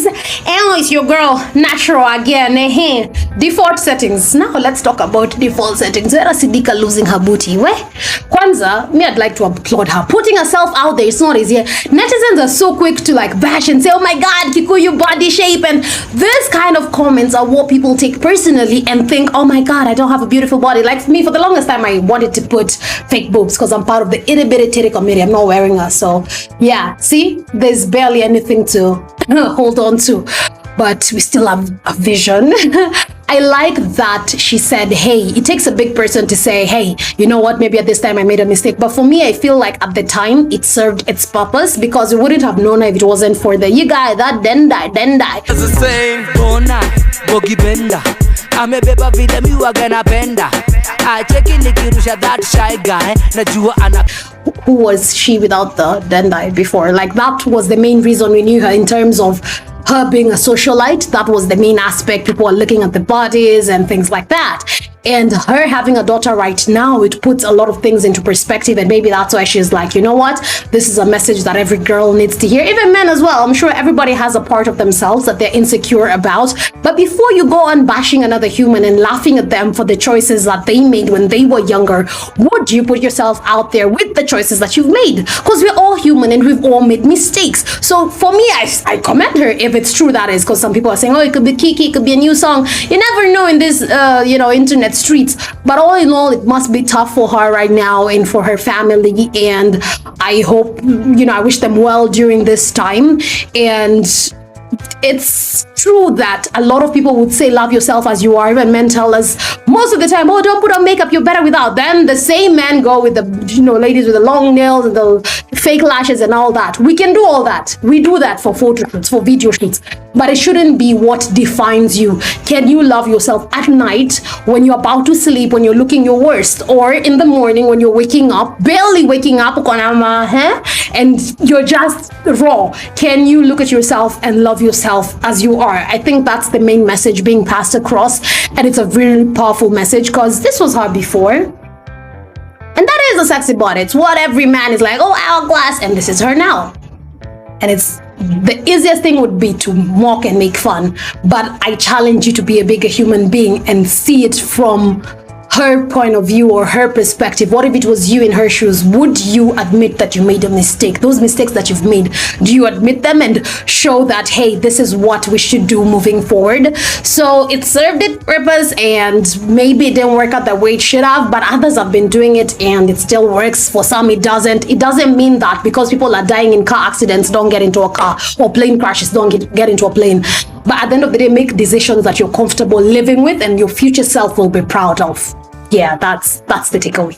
guys, and it's your girl Natural again. Default settings. Now let's talk about default settings. Vera Sidika losing her booty. Kwanza, me, I'd like to applaud her putting herself out there. It's not easy. Netizens are so quick to like bash and say, oh my god, Kikuyu body shape, and this kind of comments are what people take personally and think, oh my god, I don't have a beautiful body. Like me, for the longest time I wanted to put fake boobs because I'm part of the itty bitty titty community. I'm not wearing her, so yeah, see, there's barely anything to hold on to, but we still have a vision. I like that she said, hey, it takes a big person to say, hey, you know what, maybe at this time I made a mistake. But for me, I feel like at the time it served its purpose, because we wouldn't have known her if it wasn't for the you guy that then die. It's the same, boogie bender. I'm a baby with me, we're gonna bender. I take in the Kirusha, that shy guy. Who was she without the Dendai before? Like, that was the main reason we knew her, in terms of her being a socialite. That was the main aspect. People are looking at the bodies and things like that. And her having a daughter right now, it puts a lot of things into perspective, and maybe that's why she's like, you know what, this is a message that every girl needs to hear, even men as well. I'm sure everybody has a part of themselves that they're insecure about, but before you go on bashing another human and laughing at them for the choices that they made when they were younger, would you put yourself out there with the choices that you've made? Because we're all human and we've all made mistakes. So for me, I commend her if it's true, that is, because some people are saying, oh, it could be Kiki, it could be a new song. You never know in this internet streets. But all in all, it must be tough for her right now and for her family, and I hope, I wish them well during this time. And it's true that a lot of people would say love yourself as you are. Even men tell us most of the time, oh, don't put on makeup, you're better without. Then the same men go with the ladies with the long nails and the fake lashes and all that. We can do all that. We do that for photo shoots, for video shoots, but it shouldn't be what defines you. Can you love yourself at night when you're about to sleep, when you're looking your worst, or in the morning when you're waking up, barely waking up, and you're just raw? Can you look at yourself and love yourself as you are? I think that's the main message being passed across, and it's a really powerful message, because this was her before, and that is a sexy body. It's what every man is like, oh, hourglass, and this is her now. And it's the easiest thing would be to mock and make fun, but I challenge you to be a bigger human being and see it from her point of view or her perspective. What if it was you in her shoes? Would you admit that you made a mistake? Those mistakes that you've made, do you admit them and show that, hey, this is what we should do moving forward? So it served its purpose, and maybe it didn't work out the way it should have, but others have been doing it and it still works. For some, it doesn't. It doesn't mean that because people are dying in car accidents, don't get into a car, or plane crashes, don't get into a plane. But at the end of the day, make decisions that you're comfortable living with and your future self will be proud of. Yeah, that's the takeaway.